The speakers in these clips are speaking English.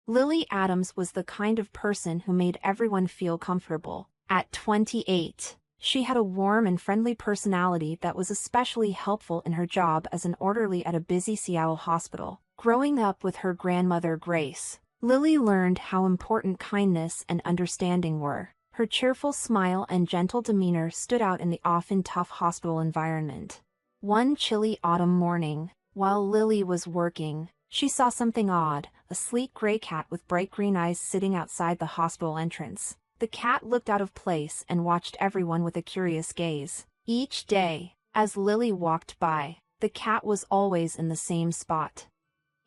Lily Adams was the kind of person who made everyone feel comfortable. At 28, she had a warm and friendly personality that was especially helpful in her job as an orderly at a busy Seattle hospital. Growing up with her grandmother Grace, Lily learned how important kindness and understanding were. Her cheerful smile and gentle demeanor stood out in the often tough hospital environment. One chilly autumn morning, while Lily was working, she saw something odd: a sleek gray cat with bright green eyes sitting outside the hospital entrance. The cat looked out of place and watched everyone with a curious gaze. Each day, as Lily walked by, the cat was always in the same spot.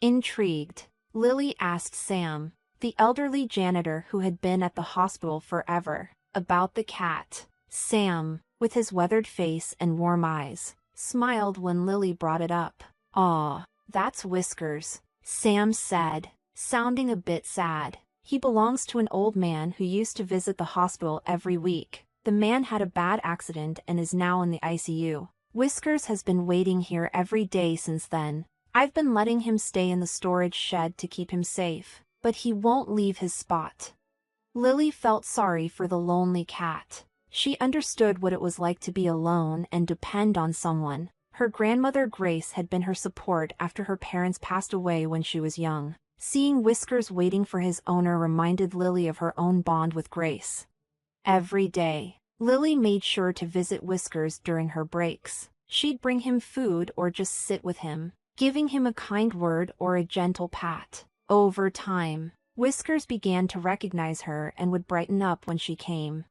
Intrigued, Lily asked Sam, the elderly janitor who had been at the hospital forever, about the cat. Sam, with his weathered face and warm eyes, smiled when Lily brought it up. "Aw, that's Whiskers," Sam said, sounding a bit sad. "He belongs to an old man who used to visit the hospital every week. The man had a bad accident and is now in the ICU. Whiskers has been waiting here every day since then. I've been letting him stay in the storage shed to keep him safe, but he won't leave his spot." Lily felt sorry for the lonely cat. She understood what it was like to be alone and depend on someone. Her grandmother Grace had been her support after her parents passed away when she was young. Seeing Whiskers waiting for his owner reminded Lily of her own bond with Grace. Every day, Lily made sure to visit Whiskers during her breaks. She'd bring him food or just sit with him, giving him a kind word or a gentle pat. Over time, Whiskers began to recognize her and would brighten up when she came.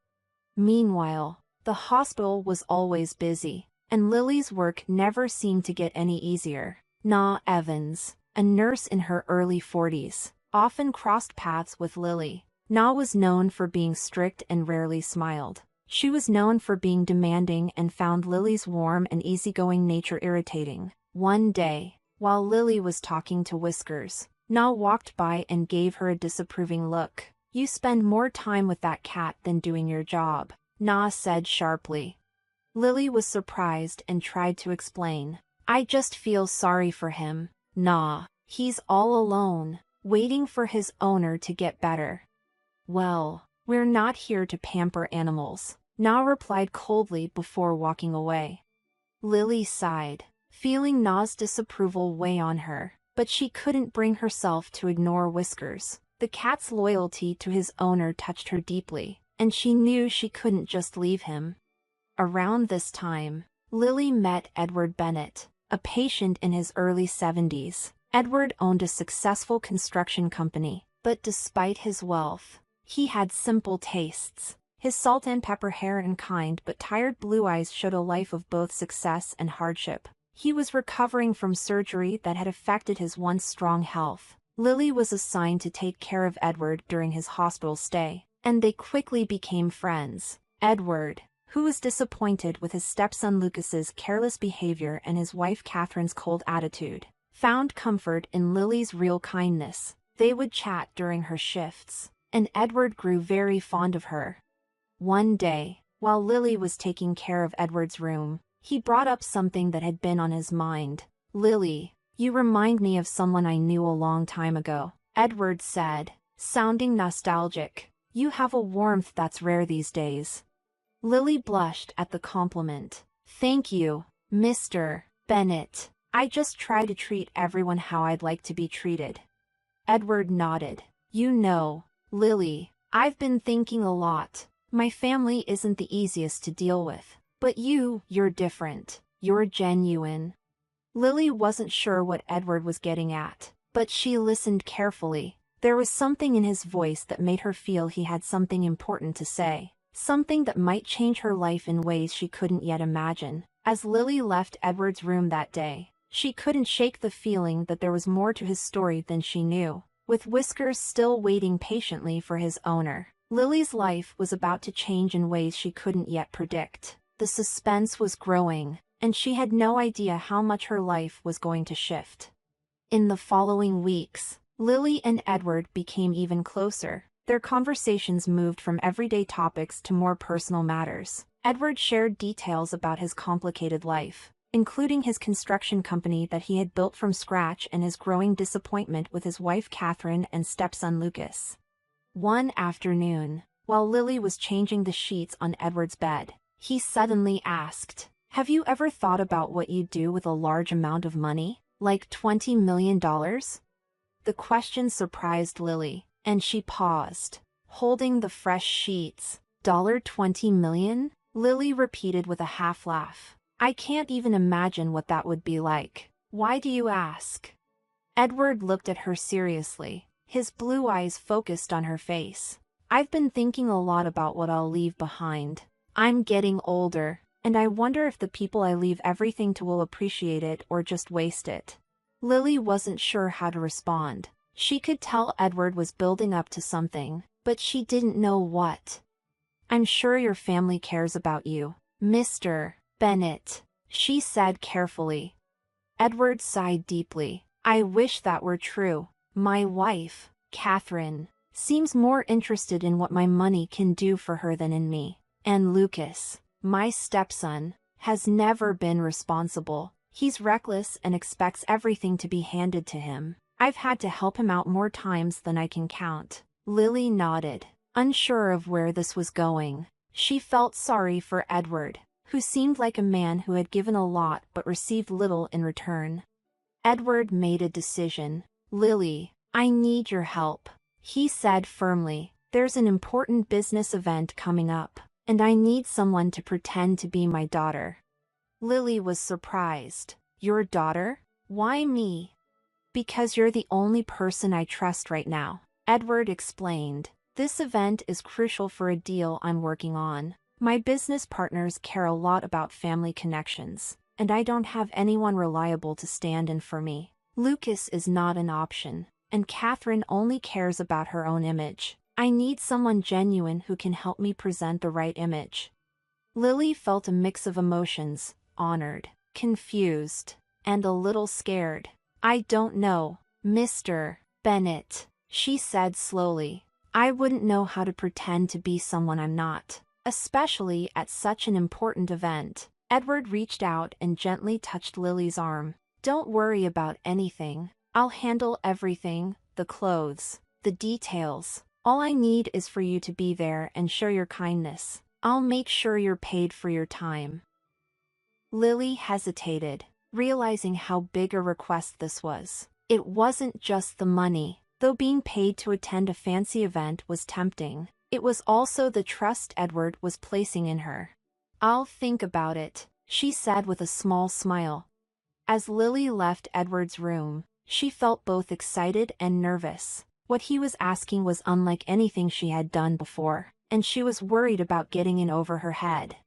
Meanwhile, the hospital was always busy, and Lily's work never seemed to get any easier. Na Evans, a nurse in her early 40s, often crossed paths with Lily. Na was known for being strict and rarely smiled. She was known for being demanding and found Lily's warm and easygoing nature irritating. One day, while Lily was talking to Whiskers, Na walked by and gave her a disapproving look. "You spend more time with that cat than doing your job," Na said sharply. Lily was surprised and tried to explain. "I just feel sorry for him, Na. He's all alone, waiting for his owner to get better." "Well, we're not here to pamper animals," Na replied coldly before walking away. Lily sighed, feeling Na's disapproval weigh on her, but she couldn't bring herself to ignore Whiskers. The cat's loyalty to his owner touched her deeply, and she knew she couldn't just leave him. Around this time, Lily met Edward Bennett, a patient in his early 70s. Edward owned a successful construction company, but despite his wealth, he had simple tastes. His salt and pepper hair and kind but tired blue eyes showed a life of both success and hardship. He was recovering from surgery that had affected his once strong health. Lily was assigned to take care of Edward during his hospital stay, and they quickly became friends. Edward, who was disappointed with his stepson Lucas's careless behavior and his wife Catherine's cold attitude, found comfort in Lily's real kindness. They would chat during her shifts, and Edward grew very fond of her. One day, while Lily was taking care of Edward's room, he brought up something that had been on his mind. "Lily, you remind me of someone I knew a long time ago," Edward said, sounding nostalgic. "You have a warmth that's rare these days." Lily blushed at the compliment. "Thank you, Mr. Bennett. I just try to treat everyone how I'd like to be treated." Edward nodded. "You know, Lily, I've been thinking a lot. My family isn't the easiest to deal with. But you're different. You're genuine." Lily wasn't sure what Edward was getting at, but she listened carefully. There was something in his voice that made her feel he had something important to say, something that might change her life in ways she couldn't yet imagine. As Lily left Edward's room that day, she couldn't shake the feeling that there was more to his story than she knew. With Whiskers still waiting patiently for his owner, Lily's life was about to change in ways she couldn't yet predict. The suspense was growing, and she had no idea how much her life was going to shift. In the following weeks, Lily and Edward became even closer. Their conversations moved from everyday topics to more personal matters. Edward shared details about his complicated life, including his construction company that he had built from scratch and his growing disappointment with his wife Catherine and stepson Lucas. One afternoon, while Lily was changing the sheets on Edward's bed, he suddenly asked, "Have you ever thought about what you'd do with a large amount of money, like $20 million?" The question surprised Lily, and she paused, holding the fresh sheets. $20 million? Lily repeated with a half laugh. "I can't even imagine what that would be like. Why do you ask?" Edward looked at her seriously, his blue eyes focused on her face. "I've been thinking a lot about what I'll leave behind. I'm getting older, and I wonder if the people I leave everything to will appreciate it or just waste it." Lily wasn't sure how to respond. She could tell Edward was building up to something, but she didn't know what. "I'm sure your family cares about you, Mr. Bennet," she said carefully. Edward sighed deeply. "I wish that were true. My wife, Catherine, seems more interested in what my money can do for her than in me. And Lucas, my stepson, has never been responsible. He's reckless and expects everything to be handed to him. I've had to help him out more times than I can count." Lily nodded, unsure of where this was going. She felt sorry for Edward, who seemed like a man who had given a lot but received little in return. Edward made a decision. "Lily, I need your help," he said firmly. "There's an important business event coming up, and I need someone to pretend to be my daughter." Lily was surprised. "Your daughter? Why me?" "Because you're the only person I trust right now," Edward explained. "This event is crucial for a deal I'm working on. My business partners care a lot about family connections, and I don't have anyone reliable to stand in for me. Lucas is not an option, and Catherine only cares about her own image. I need someone genuine who can help me present the right image." Lily felt a mix of emotions, honored, confused, and a little scared. "I don't know, Mr. Bennet," she said slowly. "I wouldn't know how to pretend to be someone I'm not, especially at such an important event." Edward reached out and gently touched Lily's arm. "Don't worry about anything. I'll handle everything, the clothes, the details. All I need is for you to be there and show your kindness. I'll make sure you're paid for your time." Lily hesitated, realizing how big a request this was. It wasn't just the money. Though being paid to attend a fancy event was tempting, it was also the trust Edward was placing in her. "I'll think about it," she said with a small smile. As Lily left Edward's room, she felt both excited and nervous. What he was asking was unlike anything she had done before, and she was worried about getting in over her head.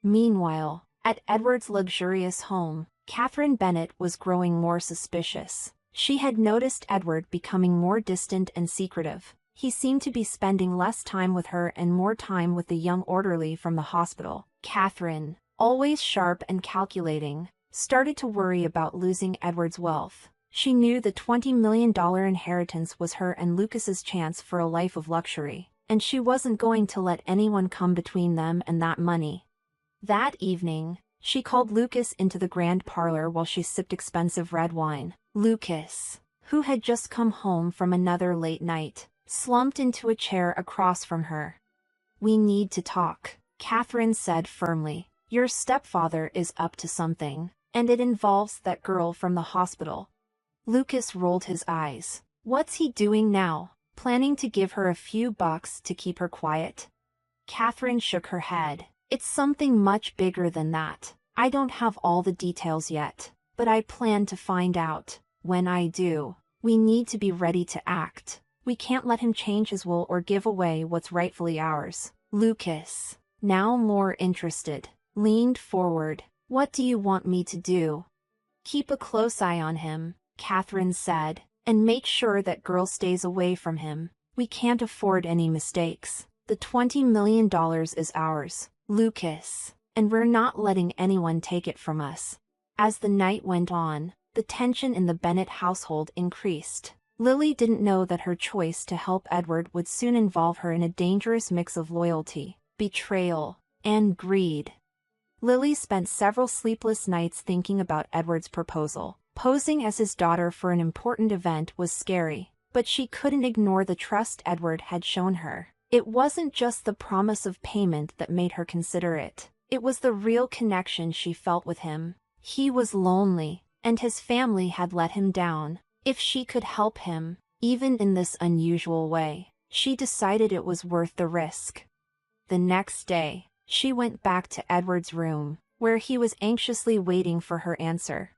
Meanwhile, at Edward's luxurious home, Catherine Bennet was growing more suspicious. She had noticed Edward becoming more distant and secretive. He seemed to be spending less time with her and more time with the young orderly from the hospital. Catherine, always sharp and calculating, started to worry about losing Edward's wealth. She knew the $20 million inheritance was her and Lucas's chance for a life of luxury, and she wasn't going to let anyone come between them and that money. That evening, she called Lucas into the grand parlor while she sipped expensive red wine. Lucas, who had just come home from another late night, slumped into a chair across from her. "We need to talk," Catherine said firmly. "Your stepfather is up to something, and it involves that girl from the hospital." Lucas rolled his eyes. "What's he doing now? Planning to give her a few bucks to keep her quiet?" Catherine shook her head. "It's something much bigger than that. I don't have all the details yet, but I plan to find out. When I do, we need to be ready to act. We can't let him change his will or give away what's rightfully ours." Lucas, now more interested, leaned forward. "What do you want me to do?" "Keep a close eye on him," Catherine said, "and make sure that girl stays away from him. We can't afford any mistakes. The $20 million is ours, Lucas, and we're not letting anyone take it from us." As the night went on, the tension in the Bennet household increased. Lily didn't know that her choice to help Edward would soon involve her in a dangerous mix of loyalty, betrayal, and greed. Lily spent several sleepless nights thinking about Edward's proposal. Posing as his daughter for an important event was scary, but she couldn't ignore the trust Edward had shown her. It wasn't just the promise of payment that made her consider it. It was the real connection she felt with him. He was lonely, and his family had let him down. If she could help him, even in this unusual way, she decided it was worth the risk. The next day, she went back to Edward's room, where he was anxiously waiting for her answer.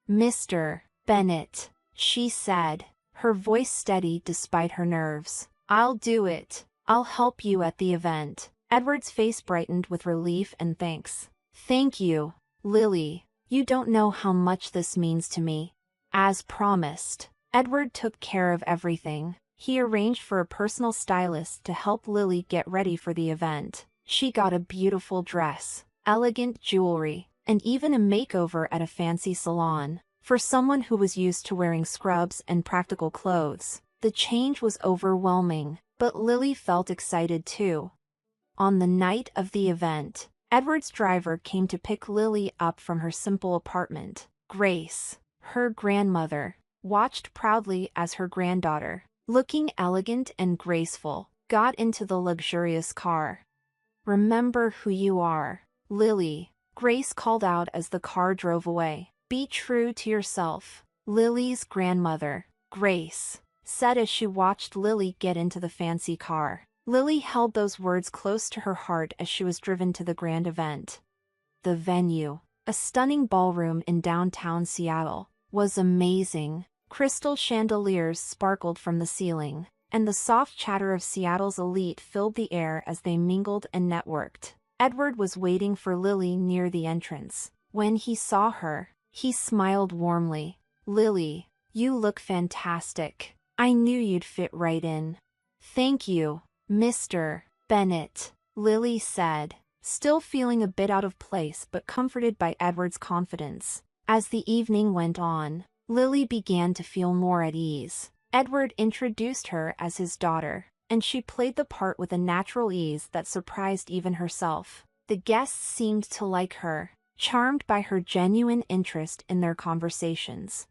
"Mr. Bennet," she said, her voice steady despite her nerves. "I'll do it. I'll help you at the event." Edward's face brightened with relief and thanks. "Thank you, Lily. You don't know how much this means to me." As promised, Edward took care of everything. He arranged for a personal stylist to help Lily get ready for the event. She got a beautiful dress, elegant jewelry, and even a makeover at a fancy salon. For someone who was used to wearing scrubs and practical clothes, the change was overwhelming, but Lily felt excited too. On the night of the event, Edward's driver came to pick Lily up from her simple apartment. Grace, her grandmother, watched proudly as her granddaughter, looking elegant and graceful, got into the luxurious car. "Remember who you are, Lily," Grace called out as the car drove away. "Be true to yourself." Lily's grandmother, Grace, said as she watched Lily get into the fancy car. Lily held those words close to her heart as she was driven to the grand event. The venue, a stunning ballroom in downtown Seattle, was amazing. Crystal chandeliers sparkled from the ceiling, and the soft chatter of Seattle's elite filled the air as they mingled and networked. Edward was waiting for Lily near the entrance. When he saw her, he smiled warmly. "Lily, you look fantastic. I knew you'd fit right in." "Thank you, Mr. Bennet," Lily said, still feeling a bit out of place but comforted by Edward's confidence. As the evening went on, Lily began to feel more at ease. Edward introduced her as his daughter, and she played the part with a natural ease that surprised even herself. The guests seemed to like her, charmed by her genuine interest in their conversations.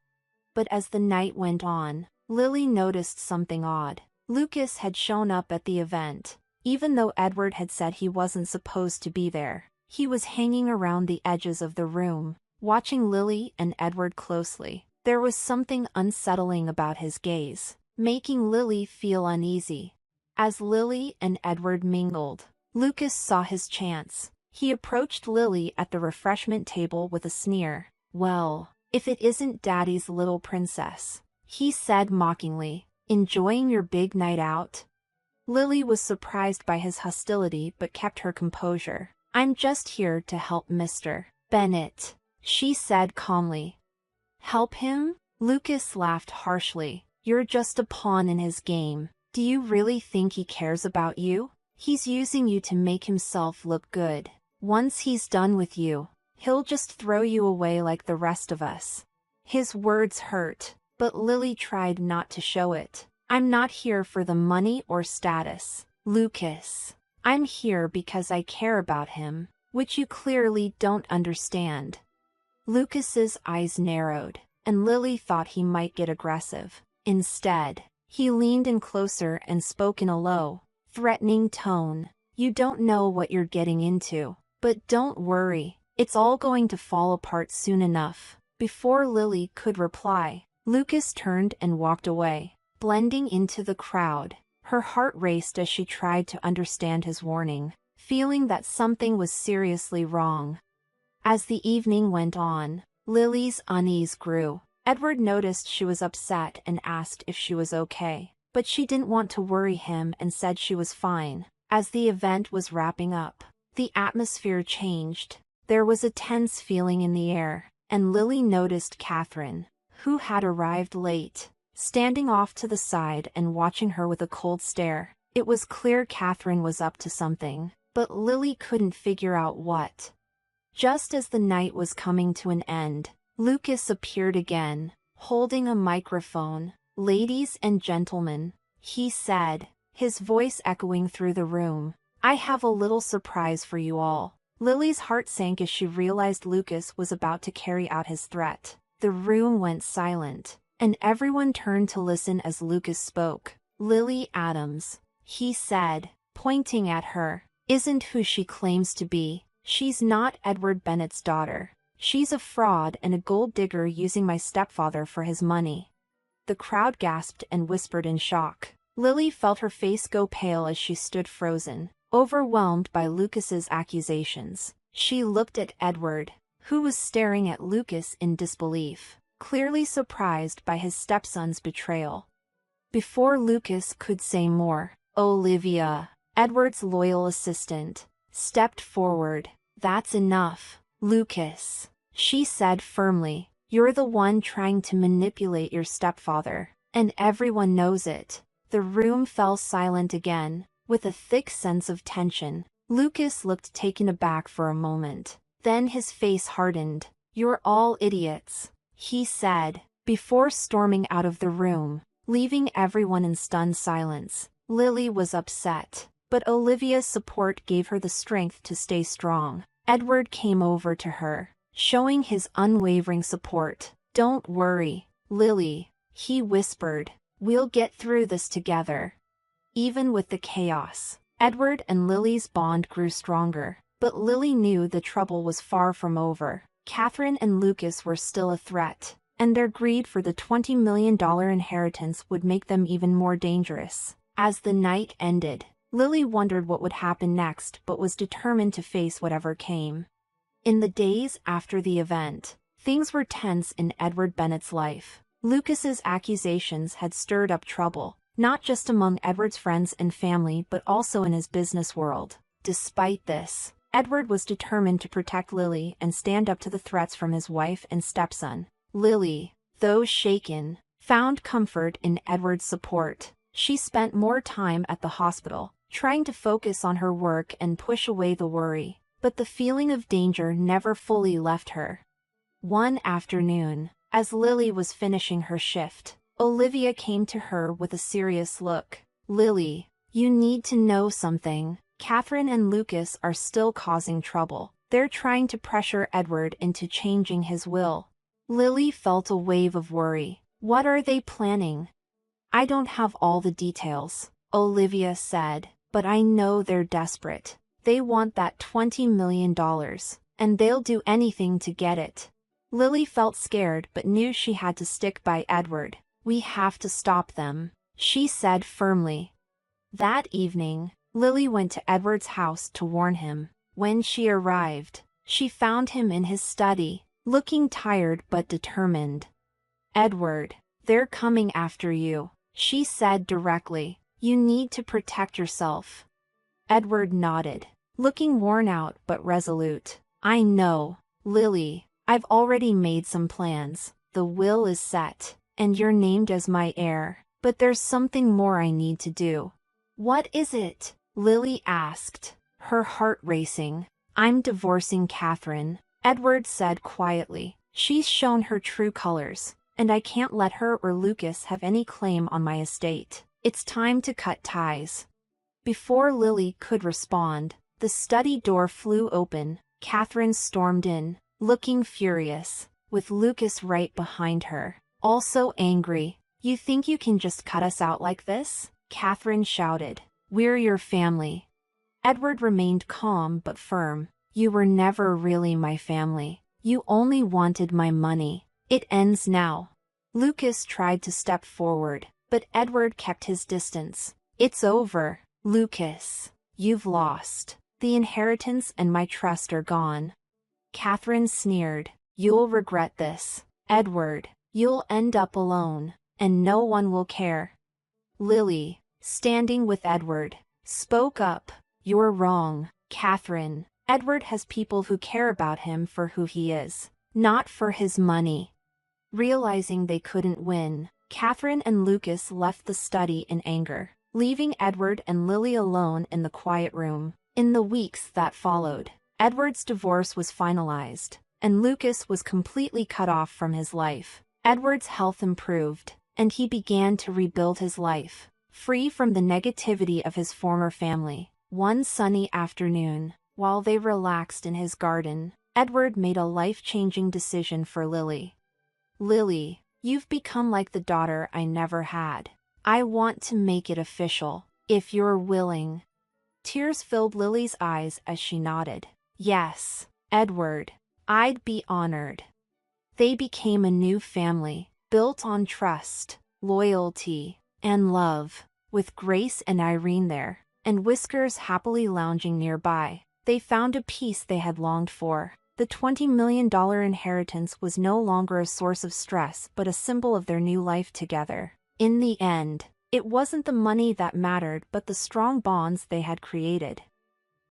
But as the night went on, Lily noticed something odd. Lucas had shown up at the event, even though Edward had said he wasn't supposed to be there. He was hanging around the edges of the room, watching Lily and Edward closely. There was something unsettling about his gaze, making Lily feel uneasy. As Lily and Edward mingled, Lucas saw his chance. He approached Lily at the refreshment table with a sneer. "Well, if it isn't Daddy's little princess," he said mockingly. "Enjoying your big night out?" Lily was surprised by his hostility but kept her composure. "I'm just here to help Mr. Bennet," she said calmly. "Help him?" Lucas laughed harshly. "You're just a pawn in his game. Do you really think he cares about you? He's using you to make himself look good. Once he's done with you, he'll just throw you away like the rest of us." His words hurt, but Lily tried not to show it. "I'm not here for the money or status, Lucas. I'm here because I care about him, which you clearly don't understand." Lucas's eyes narrowed, and Lily thought he might get aggressive. Instead, he leaned in closer and spoke in a low, threatening tone. "You don't know what you're getting into, but don't worry, it's all going to fall apart soon enough." Before Lily could reply, Lucas turned and walked away, blending into the crowd. Her heart raced as she tried to understand his warning, feeling that something was seriously wrong. As the evening went on, Lily's unease grew. Edward noticed she was upset and asked if she was okay, but she didn't want to worry him and said she was fine. As the event was wrapping up, the atmosphere changed. There was a tense feeling in the air, and Lily noticed Catherine, who had arrived late, standing off to the side and watching her with a cold stare. It was clear Catherine was up to something, but Lily couldn't figure out what. Just as the night was coming to an end, Lucas appeared again, holding a microphone. "Ladies and gentlemen," he said, his voice echoing through the room, "I have a little surprise for you all." Lily's heart sank as she realized Lucas was about to carry out his threat. The room went silent, and everyone turned to listen as Lucas spoke. "Lily Adams," he said, pointing at her, "isn't who she claims to be. She's not Edward Bennett's daughter. She's a fraud and a gold digger using my stepfather for his money." The crowd gasped and whispered in shock. Lily felt her face go pale as she stood frozen, overwhelmed by Lucas's accusations. She looked at Edward, who was staring at Lucas in disbelief, clearly surprised by his stepson's betrayal. Before Lucas could say more, Olivia, Edward's loyal assistant, stepped forward. "That's enough, Lucas," she said firmly. "You're the one trying to manipulate your stepfather, and everyone knows it." The room fell silent again, with a thick sense of tension. Lucas looked taken aback for a moment. Then his face hardened. "You're all idiots," he said, before storming out of the room, leaving everyone in stunned silence. Lily was upset, but Olivia's support gave her the strength to stay strong. Edward came over to her, showing his unwavering support. "Don't worry, Lily," he whispered. "We'll get through this together." Even with the chaos, Edward and Lily's bond grew stronger, but Lily knew the trouble was far from over. Catherine and Lucas were still a threat, and their greed for the $20 million inheritance would make them even more dangerous. As the night ended, Lily wondered what would happen next but was determined to face whatever came. In the days after the event, things were tense in Edward Bennett's life. Lucas's accusations had stirred up trouble, not just among Edward's friends and family but also in his business world. Despite this, Edward was determined to protect Lily and stand up to the threats from his wife and stepson. Lily, though shaken, found comfort in Edward's support. She spent more time at the hospital, trying to focus on her work and push away the worry, but the feeling of danger never fully left her. One afternoon, as Lily was finishing her shift, Olivia came to her with a serious look. "Lily, you need to know something. Catherine and Lucas are still causing trouble. They're trying to pressure Edward into changing his will." Lily felt a wave of worry. "What are they planning?" "I don't have all the details," Olivia said, "but I know they're desperate. They want that $20 million, and they'll do anything to get it." Lily felt scared but knew she had to stick by Edward. "We have to stop them," she said firmly. That evening, Lily went to Edward's house to warn him. When she arrived, she found him in his study, looking tired but determined. "Edward, they're coming after you," she said directly. "You need to protect yourself." Edward nodded, looking worn out but resolute. "I know, Lily. I've already made some plans. The will is set, and you're named as my heir. But there's something more I need to do." "What is it?" Lily asked, her heart racing. "I'm divorcing Catherine," Edward said quietly. "She's shown her true colors, and I can't let her or Lucas have any claim on my estate. It's time to cut ties." Before Lily could respond, the study door flew open. Catherine stormed in, looking furious, with Lucas right behind her, also angry. "You think you can just cut us out like this?" Catherine shouted. "We're your family." Edward remained calm but firm. "You were never really my family. You only wanted my money. It ends now." Lucas tried to step forward, but Edward kept his distance. "It's over, Lucas. You've lost. The inheritance and my trust are gone." Catherine sneered. "You'll regret this, Edward. You'll end up alone, and no one will care." Lily, standing with Edward, spoke up. "You're wrong, Catherine. Edward has people who care about him for who he is, not for his money." Realizing they couldn't win, Catherine and Lucas left the study in anger, leaving Edward and Lily alone in the quiet room. In the weeks that followed, Edward's divorce was finalized, and Lucas was completely cut off from his life. Edward's health improved, and he began to rebuild his life, free from the negativity of his former family. One sunny afternoon, While they relaxed in his garden, Edward made a life-changing decision for Lily. "Lily, you've become like the daughter I never had. I want to make it official, if you're willing." Tears filled Lily's eyes as she nodded. "Yes, Edward, I'd be honored." They became a new family, built on trust, loyalty, and love. With Grace and Irene there, and Whiskers happily lounging nearby, they found a peace they had longed for. The $20 million inheritance was no longer a source of stress but a symbol of their new life together. In the end, it wasn't the money that mattered but the strong bonds they had created.